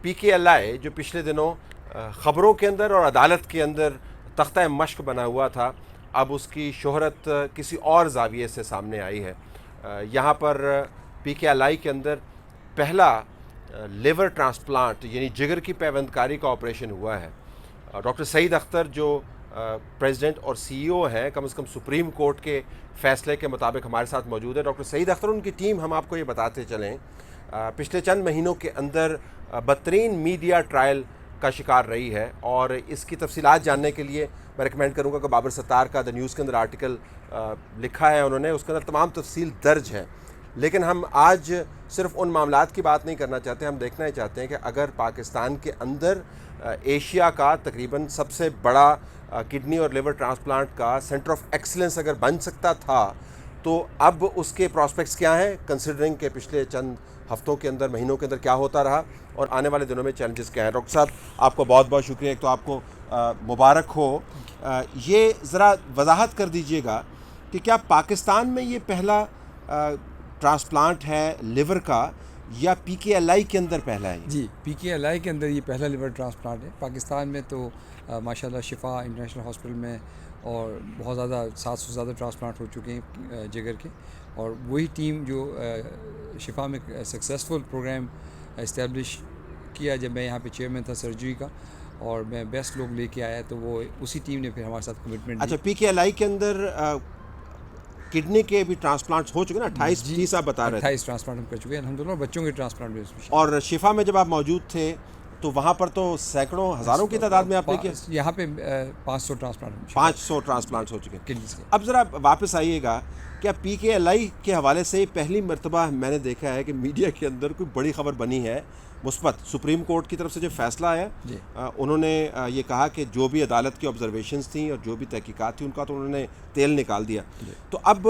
پی K L آئی جو پچھلے دنوں خبروں کے اندر اور عدالت کے اندر تختہ مشق بنا ہوا تھا، اب اس کی شہرت کسی اور زاویے سے سامنے آئی ہے. یہاں پر پی کے ایل آئی کے اندر پہلا لیور ٹرانسپلانٹ یعنی جگر کی پیوند کاری کا آپریشن ہوا ہے. ڈاکٹر سعید اختر جو پریزیڈنٹ اور سی ای او ہیں، کم از کم سپریم کورٹ کے فیصلے کے مطابق ہمارے ساتھ موجود ہے. ڈاکٹر سعید اختر، ان کی ٹیم ہم آپ کو یہ بتاتے چلیں پچھلے چند مہینوں کے اندر بدترین میڈیا ٹرائل کا شکار رہی ہے، اور اس کی تفصیلات جاننے کے لیے میں ریکمینڈ کروں گا کہ بابر ستار کا دا نیوز کے اندر آرٹیکل لکھا ہے انہوں نے، اس کے اندر تمام تفصیل درج ہے. لیکن ہم آج صرف ان معاملات کی بات نہیں کرنا چاہتے، ہم دیکھنا ہی چاہتے ہیں کہ اگر پاکستان کے اندر ایشیا کا تقریباً سب سے بڑا کڈنی اور لیور ٹرانسپلانٹ کا سینٹر آف ایکسلنس اگر بن سکتا تھا تو اب اس کے پراسپیکٹس کیا ہیں، کنسیڈرنگ کہ پچھلے چند ہفتوں کے اندر، مہینوں کے اندر کیا ہوتا رہا اور آنے والے دنوں میں چیلنجز کیا ہیں. ڈاکٹر صاحب، آپ کو بہت بہت شکریہ. ایک تو آپ کو مبارک ہو. یہ ذرا وضاحت کر دیجئے گا کہ کیا پاکستان میں یہ پہلا ٹرانسپلانٹ ہے لیور کا، یا پی کے ایل آئی کے اندر پہلا ہے؟ جی، پی کے ایل آئی کے اندر یہ پہلا لیور ٹرانسپلانٹ ہے. پاکستان میں تو ماشاء اللہ شفا انٹرنیشنل ہاسپٹل میں اور بہت زیادہ 700 سے زیادہ ٹرانسپلانٹ ہو چکے ہیں جگر کے، اور وہی ٹیم جو شفا میں سکسیزفل پروگرام اسٹیبلش کیا جب میں یہاں پہ چیئرمین تھا سرجری کا، اور میں بیسٹ لوگ لے کے آیا، تو وہ اسی ٹیم نے پھر ہمارے ساتھ کمٹمنٹ. اچھا، پی کے ایل آئی کے اندر کڈنی کے بھی ٹرانسپلانٹس ہو چکے نا؟ 28 آپ بتا رہے تھے. 28 ٹرانسپلانٹ ہم کر چکے ہیں الحمدللہ، بچوں کے ٹرانسپلانٹ بھی اس میں. اور شفا میں جب آپ موجود تھے تو وہاں پر تو سینکڑوں ہزاروں کی تعداد میں آپ نے کیا؟ یہاں پہ 500 ٹرانسپلانٹ 500 ٹرانسپلانٹس ہو چکے ہیں. ہیں. اب ذرا واپس آئیے گا، کیا پی کے ایل آئی کے حوالے سے پہلی مرتبہ میں نے دیکھا ہے کہ میڈیا کے اندر کوئی بڑی خبر بنی ہے مثبت؟ سپریم کورٹ کی طرف سے جو فیصلہ آیا، انہوں نے یہ کہا کہ جو بھی عدالت کی آبزرویشنز تھیں اور جو بھی تحقیقات تھیں ان کا تو انہوں نے تیل نکال دیا. تو اب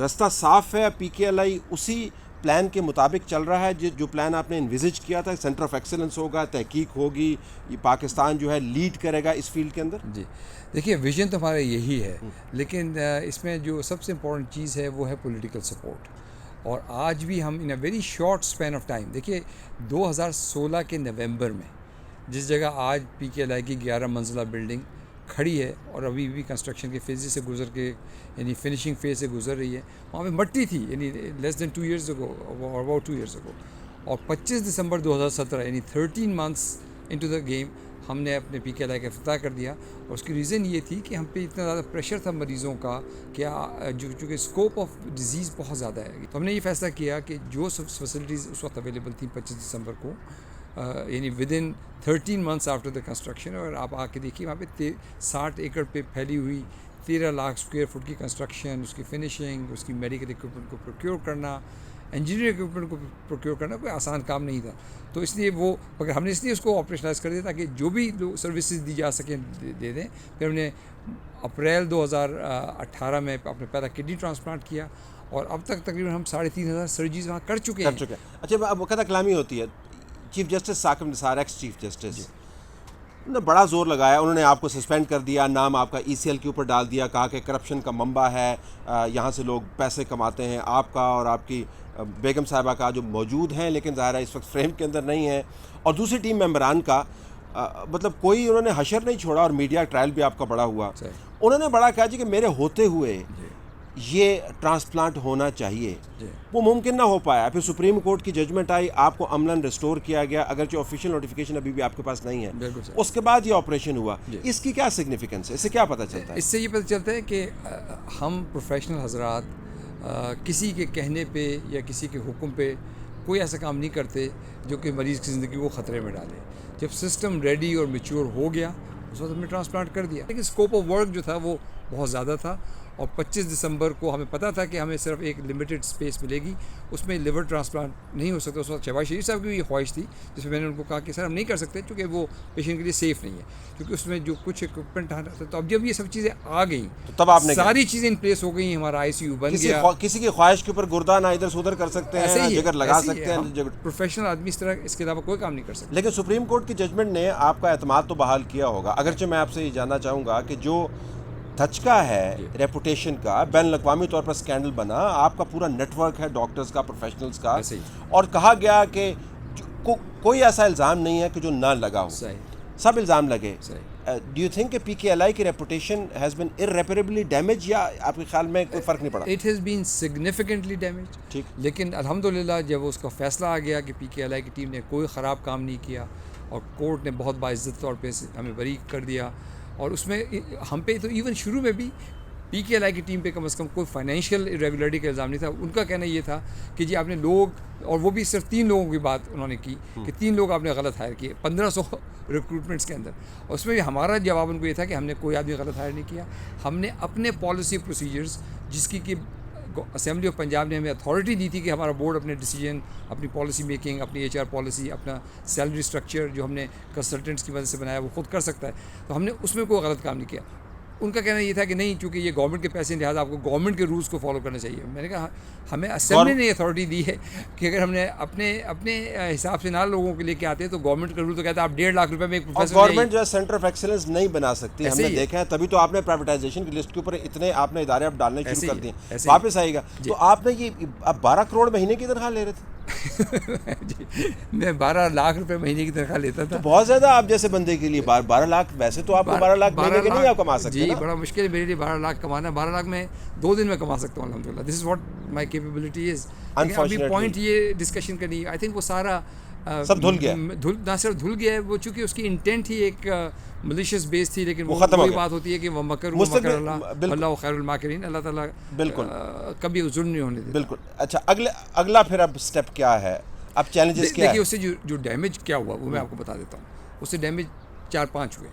رستہ صاف ہے، پی کے ایل آئی اسی پلان کے مطابق چل رہا ہے جو پلان آپ نے انویزج کیا تھا. سینٹر آف ایکسلنس ہوگا، تحقیق ہوگی، یہ پاکستان جو ہے لیڈ کرے گا اس فیلڈ کے اندر. جی دیکھیے، ویژن تو ہمارا یہی ہے، لیکن اس میں جو سب سے امپورٹنٹ چیز ہے وہ ہے پولیٹیکل سپورٹ. اور آج بھی ہم in a very short span of time, دیکھیے 2016 کے نومبر میں جس جگہ آج پی کے ایل آئی کی 11 منزلہ بلڈنگ کھڑی ہے اور ابھی بھی کنسٹرکشن کے فیزز سے گزر کے، یعنی فنشنگ فیز سے گزر رہی ہے، وہاں پہ مٹی تھی، یعنی لیس دین 2 years ago, about 2 years ago. اور 25 دسمبر 2017 یعنی 13 منتھس انٹو دا گیم ہم نے اپنے پی کے ایل آئی کا افتتاح کر دیا. اور اس کی ریزن یہ تھی کہ ہم پہ اتنا زیادہ پریشر تھا مریضوں کا کہ چونکہ اسکوپ آف ڈیزیز بہت زیادہ ہے، تو ہم نے یہ فیصلہ کیا کہ جو فیسلٹیز اس وقت اویلیبل تھیں 25 دسمبر کو، یعنی with in 13 months after the construction, اور آپ آ کے دیکھیے وہاں پہ 60 ایکڑ پہ پھیلی ہوئی 13 لاکھ اسکوائر فٹ کی کنسٹرکشن، اس کی فنشنگ، اس کی میڈیکل اکوپمنٹ کو پروکیور کرنا، انجینئر اکوپمنٹ کو پروکیور کرنا کوئی آسان کام نہیں تھا. تو اس لیے وہ مگر ہم نے اس لیے اس کو آپریشنائز کر دیا تاکہ جو بھی سروسز دی جا سکیں دے دیں. پھر ہم نے اپریل 2018 میں اپنے پہلا کڈنی ٹرانسپلانٹ کیا، اور اب تک تقریباً ہم 3500 سرجریز وہاں کر چکے ہیں. اچھا، اب وقت کلامی ہوتی ہے. Chief justice Saqib Nisar, x chief justice, انہوں نے بڑا زور لگایا، انہوں نے آپ کو سسپینڈ کر دیا، نام آپ کا ای سی ایل کے اوپر ڈال دیا، کہا کہ کرپشن کا منبع ہے، یہاں سے لوگ پیسے کماتے ہیں. آپ کا اور آپ کی بیگم صاحبہ کا جو موجود ہیں لیکن ظاہر ہے اس وقت فریم کے اندر نہیں ہے، اور دوسری ٹیم ممبران کا مطلب کوئی انہوں نے حشر نہیں چھوڑا، اور میڈیا ٹرائل بھی آپ کا بڑا ہوا. انہوں نے بڑا کہا جی کہ میرے ہوتے ہوئے یہ ٹرانسپلانٹ ہونا چاہیے. وہ ممکن نہ ہو پایا. پھر سپریم کورٹ کی ججمنٹ آئی، آپ کو عملاً ریسٹور کیا گیا، اگرچہ آفیشیل نوٹیفیکیشن ابھی بھی آپ کے پاس نہیں ہے. اس کے بعد یہ آپریشن ہوا. اس کی کیا سگنیفیکنس ہے؟ اس سے کیا پتہ چلتا ہے؟ اس سے یہ پتہ چلتا ہے کہ ہم پروفیشنل حضرات کسی کے کہنے پہ یا کسی کے حکم پہ کوئی ایسا کام نہیں کرتے جو کہ مریض کی زندگی کو خطرے میں ڈالے. جب سسٹم ریڈی اور میچور ہو گیا اس وقت ہم نے ٹرانسپلانٹ کر دیا. لیکن اسکوپ آف ورک جو تھا وہ بہت زیادہ تھا، اور 25 دسمبر کو ہمیں پتہ تھا کہ ہمیں صرف ایک لمیٹڈ اسپیس ملے گی، اس میں لیور ٹرانسپلانٹ نہیں ہو سکتا. اس وقت شہباز شریف صاحب کی بھی یہ خواہش تھی، جس میں میں نے ان کو کہا کہ سر ہم نہیں کر سکتے کیونکہ وہ پیشنٹ کے لیے سیف نہیں ہے، کیونکہ اس میں جو کچھ اکوپمنٹ آنا تھا. تو اب جب یہ سب چیزیں آ گئیں تو تب آپ نے ساری چیزیں ان پلیس ہو گئی، ہمارا آئی سی یو بن گیا. کسی کی خواہش کے اوپر گردہ نہ ادھر سے ادھر کر سکتے ہیں، نہ جگر لگا سکتے ہیں. پروفیشنل آدمی اس طرح اس کے علاوہ کوئی کام نہیں کر سکتا. لیکن سپریم کورٹ کی ججمنٹ نے آپ کا اعتماد تو بحال کیا ہوگا. اگرچہ میں آپ سے یہ جاننا چاہوں گا کہ جو دھچکا ہے ریپوٹیشن کا، بین الاقوامی طور پر سکینڈل بنا، آپ کا پورا نیٹ ورک ہے ڈاکٹرز کا، پروفیشنلز کا، اور کہا گیا کہ کوئی ایسا الزام نہیں ہے کہ جو نہ لگا ہو, صحیح سب الزام لگے. صحیح. ڈو یو تھنک کہ پی کے ایل آئی کی reputation has been irreparably damage, یا آپ کے خیال میں کوئی فرق نہیں پڑا؟ It has been significantly damage. ٹھیک. لیکن الحمدللہ جب اس کا فیصلہ آ گیا کہ پی کے ایل آئی کی ٹیم نے کوئی خراب کام نہیں کیا اور کورٹ نے بہت باعزت طور پہ ہمیں بری کر دیا, اور اس میں ہم پہ تو ایون شروع میں بھی پی کے ایل آئی کی ٹیم پہ کم از کم کوئی فائنینشیل irregularity کا الزام نہیں تھا. ان کا کہنا یہ تھا کہ جی آپ نے لوگ, اور وہ بھی صرف 3 لوگوں کی بات انہوں نے کی کہ 3 لوگ آپ نے غلط ہائر کیے 1500 ریکروٹمنٹس کے اندر. اور اس میں بھی ہمارا جواب ان کو یہ تھا کہ ہم نے کوئی آدمی غلط ہائر نہیں کیا. ہم نے اپنے پالیسی پروسیجرز, جس کی کہ اسمبلی آف پنجاب نے ہمیں اتھارٹی دی تھی کہ ہمارا بورڈ اپنے ڈیسیجن, اپنی پالیسی میکنگ, اپنی HR پالیسی, اپنا سیلری اسٹرکچر جو ہم نے کنسلٹنٹس کی مدد سے بنایا وہ خود کر سکتا ہے, تو ہم نے اس میں کوئی غلط کام نہیں کیا. ان کا کہنا یہ تھا کہ نہیں, چونکہ یہ گورنمنٹ کے پیسے, لہٰذا آپ کو گورنمنٹ کے رولس کو فالو کرنا چاہیے. میں نے کہا ہمیں اسمبلی نے اتھارٹی دی ہے کہ اگر ہم نے اپنے حساب سے نہ لوگوں کے لے کے آتے ہیں تو گورنمنٹ کا رول تو کہتا ہے آپ 1.5 لاکھ روپے میں ایک پروفیسر. گورنمنٹ جو ہے سینٹر آف ایکسلنس نہیں بنا سکتی, ہم نے دیکھا ہے, تبھی تو آپ نے پرائیویٹائزیشن کی لسٹ کے اوپر اتنے آپ نے ادارے اب ڈالنے شروع کر دیے. واپس آئے گا تو آپ نے یہ اب 12 کروڑ مہینے کی تنخواہ لے رہے تھے. جی میں 12 لاکھ روپے مہینے کی تنخواہ لیتا تھا. بہت زیادہ آپ جیسے بندے کے لیے 12 لاکھ, ویسے تو آپ کو 12 لاکھ مہینے کے نہیں آپ کما سکتے. جی بڑا مشکل ہے میرے لیے 12 لاکھ کمانا. 12 لاکھ میں 2 دن میں کما سکتا ہوں الحمد للہ. دس is what my capability is. ابھی پوائنٹ یہ ڈسکشن کرنی, آئی تھنک وہ سارا سب دھل گیا, نہ صرف دھل گیا ہے وہ, چونکہ اس کی انٹینٹ ہی ایک ملیشیس بیس تھی, لیکن وہ ختم ہو گیا. بات ہوتی ہے کہ وہ مکر اللہ, اللہ خیر الماکرین, اللہ تعالیٰ بالکل کبھی ظلم نہیں ہونے دیتا. بالکل. اچھا اگلا پھر اب اسٹیپ کیا ہے, اب چیلنجز کیا ہے؟ دیکھیے اس سے جو ڈیمیج کیا ہوا وہ میں آپ کو بتا دیتا ہوں. اس سے ڈیمیج 4-5 ہوئے.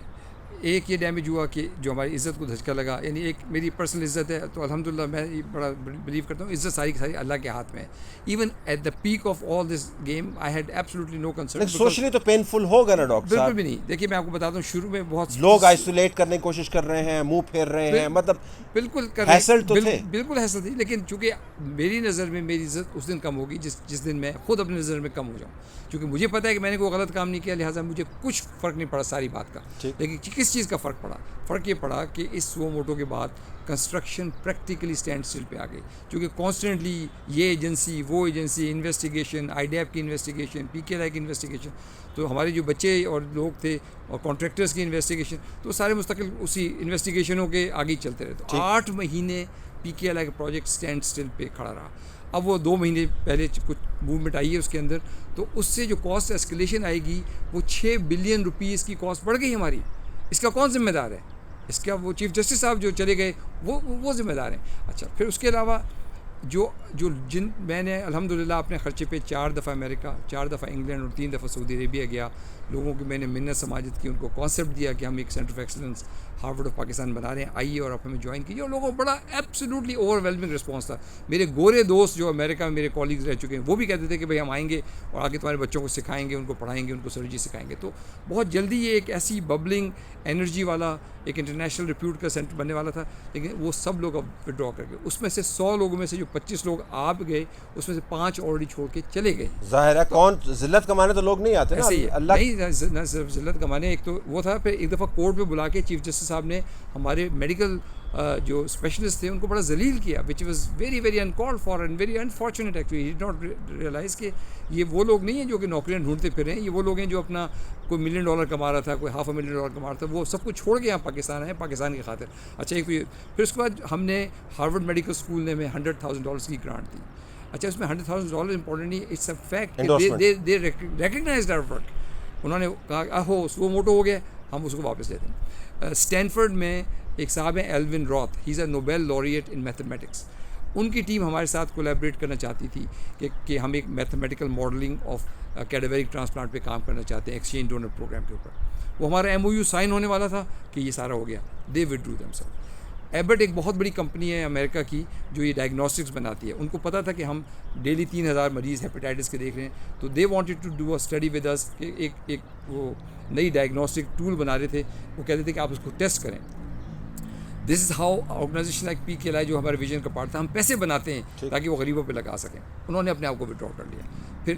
ایک یہ ڈیمیج ہوا کہ جو ہماری عزت کو دھچکا لگا, یعنی ایک میری پرسنل عزت ہے تو الحمدللہ میں یہ بڑا بلیو کرتا ہوں عزت ساری کی ساری اللہ کے ہاتھ میں ہے. Even at the peak of all this game I had absolutely no concern. Socially تو پینفل ہوگا نا ڈاکٹر صاحب؟ بالکل بھی نہیں. دیکھیے میں آپ کو بتاتا ہوں, شروع میں بہت لوگ آئسولیٹ کرنے کی کوشش کر رہے ہیں, منہ پھیر رہے ہیں, مطلب بالکل ہیسل تو تھے, بالکل ہیسل تھی. لیکن چونکہ میری نظر میں میری عزت اس دن کم ہوگی جس دن میں خود اپنی نظر میں کم ہو جاؤں, کیونکہ مجھے پتا ہے کہ میں نے کوئی غلط کام نہیں کیا, لہٰذا مجھے کچھ فرق نہیں پڑا ساری بات کا. لیکن کس چیز کا فرق پڑا؟ فرق یہ پڑا کہ اس سو موٹو کے بعد کنسٹرکشن پریکٹیکلی اسٹینڈ اسٹل پہ آ گئی, کیونکہ کانسٹنٹلی یہ ایجنسی وہ agency, investigation, I D F کی انویسٹیگیشن, پی کے ایل آئی کی انویسٹیگیشن, تو ہمارے جو بچے اور لوگ تھے اور کانٹریکٹرز کی انویسٹیگیشن, تو سارے مستقل اسی انویسٹیگیشنوں کے آگے چلتے رہے. تو 8 مہینے پی کے ایل آئی کا پروجیکٹ اسٹینڈ اسٹل پہ کھڑا رہا. اب وہ 2 مہینے پہلے کچھ موومنٹ آئی ہے اس کے اندر, تو اس سے جو کاسٹ اسکیلیشن آئے گی وہ 6 بلین روپیز کی کاسٹ بڑھ گئی ہماری. اس کا کون ذمہ دار ہے؟ اس کا وہ چیف جسٹس صاحب جو چلے گئے وہ ذمہ دار ہیں. اچھا پھر اس کے علاوہ جن میں نے الحمدللہ اپنے خرچے پہ 4 دفعہ امریکہ, 4 دفعہ انگلینڈ اور 3 دفعہ سعودی عربیہ گیا. لوگوں کی میں نے منت سماجت کی, ان کو کانسیپٹ دیا کہ ہم ایک centre of excellence Harvard of Pakistan بنا رہے ہیں, آئیے اور آپ ہمیں جوائن کیجیے. اور لوگوں کو بڑا ایبسلیوٹلی اوور ویلمنگ رسپانس تھا. میرے گورے دوست جو امریکہ میں میرے کالیگز رہ چکے ہیں وہ بھی کہتے تھے کہ بھائی ہم آئیں گے اور آگے تمہارے بچوں کو سکھائیں گے, ان کو پڑھائیں گے, ان کو سرجری سکھائیں گے. تو بہت جلدی یہ ایک ایسی ببلنگ انرجی والا ایک انٹرنیشنل ریپیوٹ کا سینٹر بننے والا تھا. لیکن وہ سب لوگ اب ودرا کر گئے. اس میں سے 100 لوگوں میں سے جو 25 لوگ آپ گئے, اس میں سے 5 آلریڈی چھوڑ کے چلے گئے. ظاہر ہے کون ذلت کمانے تو لوگ نہیں آتے نا, اللہ نہیں نہ صرف ذلت کمانے. ایک تو وہ تھا, پھر ایک دفعہ کورٹ پہ بلا کے چیف جسٹس صاحب نے ہمارے میڈیکل جو اسپیشلسٹ تھے ان کو بڑا ذلیل کیا, which was very very uncalled for and very unfortunate actually. He did not realize کہ یہ وہ لوگ نہیں ہیں جو کہ نوکریاں ڈھونڈتے پھر رہے ہیں. یہ وہ لوگ ہیں جو اپنا کوئی $1 ملین کما رہا تھا, کوئی $500,000 کما رہا تھا, وہ سب کچھ چھوڑ کے یہاں پاکستان آئے پاکستان کی خاطر. اچھا ایک پھر اس کے بعد ہم نے ہارورڈ میڈیکل اسکول نے ہمیں $100,000 کی گرانٹ دی. اچھا اس میں $100,000 امپورٹنٹ نہیں, it's a fact, they recognised our work. انہوں نے کہا ہو سو موٹو ہو گیا, ہم اس کو واپس لیتے ہیں. اسٹینفرڈ میں ایک صاحب ہیں ایلون راتھ, ہی از اے نوبیل laureate ان میتھمیٹکس. ان کی ٹیم ہمارے ساتھ کولیبریٹ کرنا چاہتی تھی کہ ہم ایک میتھمیٹیکل ماڈلنگ آف کیڈیوریک ٹرانسپلانٹ پہ کام کرنا چاہتے ہیں ایکسچینج ڈونر پروگرام کے اوپر. وہ ہمارا MOU سائن ہونے والا تھا کہ یہ سارا ہو گیا. دے withdrew themselves. ایبٹ ایک بہت بڑی کمپنی ہے امریکہ کی جو یہ ڈائگنوسٹکس بناتی ہے. ان کو پتہ تھا کہ ہم ڈیلی 3,000 مریض ہیپیٹائٹس کے دیکھ رہے ہیں, تو they wanted to do a study with us کہ ایک وہ نئی ڈائگنوسٹک ٹول بنا رہے تھے. وہ کہتے تھے کہ آپ اس کو ٹیسٹ کریں. This is how organization like P K L آئی جو ہمارے ویژن کا پارٹ تھا, ہم پیسے بناتے ہیں تاکہ وہ غریبوں پہ لگا سکیں. انہوں نے اپنے آپ کو ودرا کر لیا. پھر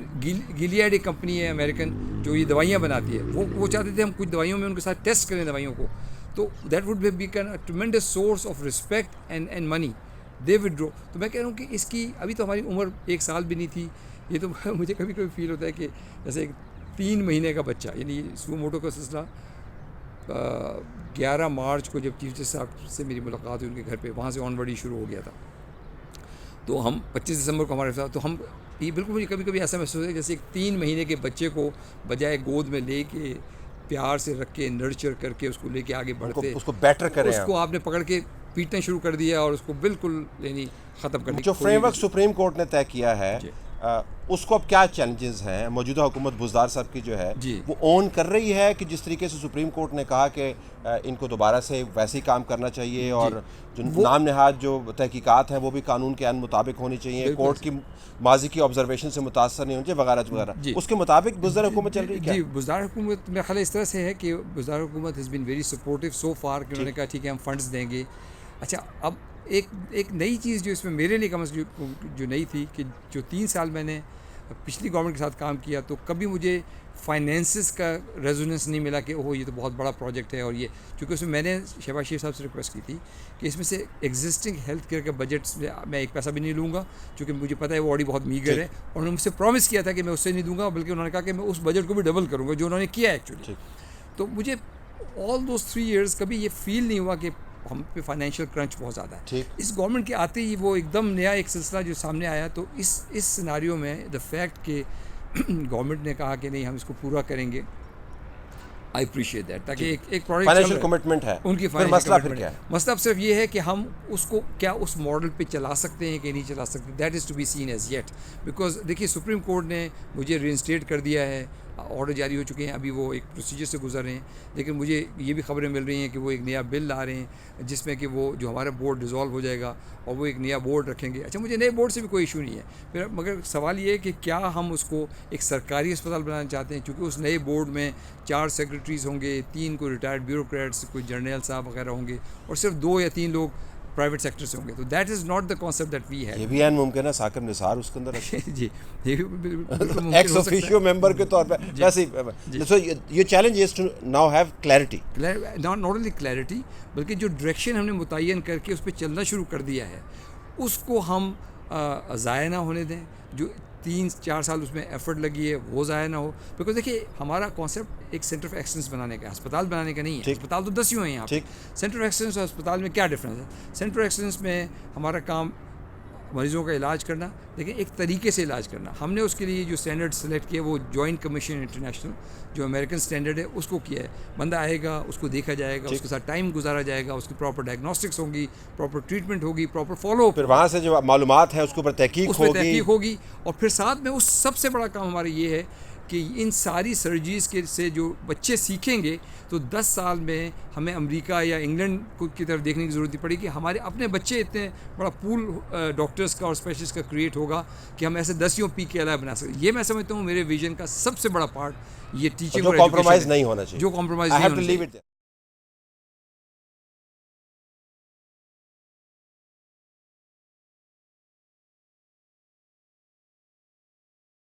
گیلیاڈ ایک کمپنی ہے امریکن جو یہ دوائیاں بناتی ہے, وہ چاہتے تھے ہم کچھ دوائیوں میں ان کے ساتھ ٹیسٹ کریں دوائیوں کو, تو that would become a tremendous source of respect and money. They withdrew. تو میں کہہ رہا ہوں کہ اس کی ابھی تو ہماری عمر 1 سال بھی نہیں تھی. یہ تو مجھے کبھی کبھی فیل ہوتا ہے کہ جیسے 3 مہینے کا بچہ، یعنی سو موٹو کا سلسلہ 11 مارچ کو جب چیف جسٹس صاحب سے میری ملاقات ہوئی ان کے گھر پہ، وہاں سے آن ورڈ شروع ہو گیا تھا. تو ہم 25 دسمبر کو ہمارے ساتھ، تو ہم یہ بالکل مجھے کبھی کبھی ایسا محسوس ہے جیسے ایک 3 مہینے کے بچے کو بجائے گود میں لے کے پیار سے رکھ کے نرچر کر کے اس کو لے کے آگے بڑھتے، اس کو بیٹر کریں، اس کو آپ نے پکڑ کے پیٹنا شروع کر دیا اور اس کو بالکل یعنی ختم کر دیا. جو فریم ورک سپریم کورٹ نے طے کیا ہے اس کو اب کیا چیلنجز ہیں؟ موجودہ حکومت بزدار صاحب کی جو ہے وہ اون کر رہی ہے کہ جس طریقے سے سپریم کورٹ نے کہا کہ ان کو دوبارہ سے ویسے ہی کام کرنا چاہیے اور جو نام نہاد جو تحقیقات ہیں وہ بھی قانون کے عین مطابق ہونی چاہیے، کورٹ کی ماضی کی آبزرویشن سے متاثر نہیں ہونی چاہیے وغیرہ وغیرہ، اس کے مطابق بزدار حکومت چل رہی ہے؟ جی، بزدار حکومت میرا خیال اس طرح سے ہے کہ بزدار حکومت has been very supportive so for کہ انہوں نے کہا ٹھیک ہے ہم فنڈز دیں گے. اچھا، اب ایک نئی چیز جو اس میں میرے لیے کم از کم جو نئی تھی کہ جو 3 سال میں نے پچھلی گورنمنٹ کے ساتھ کام کیا تو کبھی مجھے فائنینسز کا ریزوننس نہیں ملا کہ اوہ یہ تو بہت بڑا پروجیکٹ ہے. اور یہ چونکہ اس میں نے شہباز شریف صاحب سے ریکویسٹ کی تھی کہ اس میں سے ایگزسٹنگ ہیلتھ کیئر کے بجٹس میں ایک پیسہ بھی نہیں لوں گا چونکہ مجھے پتہ ہے وہ آلریڈی بہت میگر ہے، اور انہوں نے مجھ سے پرومس کیا تھا کہ میں اس سے نہیں دوں گا، بلکہ انہوں نے کہا کہ میں اس بجٹ کو بھی ڈبل کروں گا جو انہوں نے کیا ایکچولی. تو مجھے آل دوز 3 ایئرس کبھی یہ فیل نہیں ہوا کہ ہم پہ فائنینشیل کرنچ بہت زیادہ ہے. اس گورنمنٹ کے آتے ہی وہ ایک دم نیا ایک سلسلہ جو سامنے آیا، تو اس سیناریو میں دا فیکٹ کہ گورنمنٹ نے کہا کہ نہیں ہم اس کو پورا کریں گے، آئی اپریشیٹ دیٹ، تاکہ ایک فائنینشیل کمٹمنٹ ہے ان کی. مسئلہ پھر کیا ہے؟ مسئلہ اب صرف یہ ہے کہ ہم اس کو کیا اس ماڈل پہ چلا سکتے ہیں کہ نہیں چلا سکتے، that is to be seen as yet. Because دیکھیے سپریم کورٹ نے مجھے ری انسٹیٹ کر دیا ہے، آرڈر جاری ہو چکے ہیں، ابھی وہ ایک پروسیجر سے گزر رہے ہیں، لیکن مجھے یہ بھی خبریں مل رہی ہیں کہ وہ ایک نیا بل لا رہے ہیں جس میں کہ وہ جو ہمارا بورڈ ڈیزالو ہو جائے گا اور وہ ایک نیا بورڈ رکھیں گے. اچھا، مجھے نئے بورڈ سے بھی کوئی ایشو نہیں ہے پھر، مگر سوال یہ ہے کہ کیا ہم اس کو ایک سرکاری اسپتال بنانا چاہتے ہیں، چونکہ اس نئے بورڈ میں 4 سیکرٹریز ہوں گے، 3 کوئی ریٹائرڈ بیوروکریٹس، کوئی جرنیل صاحب وغیرہ ہوں گے، اور صرف 2 یا 3 لوگ پرائیویٹ سیکٹر سے ہوں گے. تو that is not the concept that we have. یہ بھی عین ممکن ہے ثاقب نثار اس کے اندر جی، ایکس آفیشیو ممبر کے طور پہ ویسے یہ challenge is to now have clarity, not only clarity بلکہ جو ڈائریکشن ہم نے متعین کر کے اس پہ چلنا شروع کر دیا ہے اس کو ہم ضائع نہ ہونے دیں. جو 3-4 سال اس میں ایفرٹ لگی ہے وہ ضائع نہ ہو. بیکاز دیکھیے ہمارا کانسیپٹ ایک سینٹر آف ایکسلنس بنانے کا، ہسپتال بنانے کا نہیں ہے. ہسپتال تو 10 ہی ہیں یہاں پہ. سینٹر آف ایکسلنس اور ہسپتال میں کیا ڈفرینس ہے؟ سینٹر آف ایکسلنس میں ہمارا کام مریضوں کا علاج کرنا، لیکن ایک طریقے سے علاج کرنا. ہم نے اس کے لیے جو اسٹینڈرڈ سلیکٹ کیا وہ جوائنٹ کمیشن انٹرنیشنل جو امریکن اسٹینڈرڈ ہے اس کو کیا ہے. بندہ آئے گا، اس کو دیکھا جائے گا، اس کے ساتھ ٹائم گزارا جائے گا، اس کی پراپر ڈائگنوسٹکس ہوں گی، پراپر ٹریٹمنٹ ہوگی، پراپر فالو اپ، پھر وہاں سے جو معلومات ہیں اس کے اوپر تحقیق ہوگی. اور پھر ساتھ میں اس سب سے بڑا کام ہمارا یہ ہے کہ ان ساری سرجریز کے سے جو بچے سیکھیں گے تو 10 سال میں ہمیں امریکہ یا انگلینڈ کی طرف دیکھنے کی ضرورت نہیں پڑے گی. ہمارے اپنے بچے اتنے بڑا پول ڈاکٹرز کا اور اسپیشلسٹ کا کریٹ ہوگا کہ ہم ایسے 10 پی کے علاوہ بنا سکتے. یہ میں سمجھتا ہوں میرے ویژن کا سب سے بڑا پارٹ یہ ٹیچنگ اور کمپرومائز نہیں ہونا چاہیے، جو کمپرومائز نہیں ہونا چاہیے.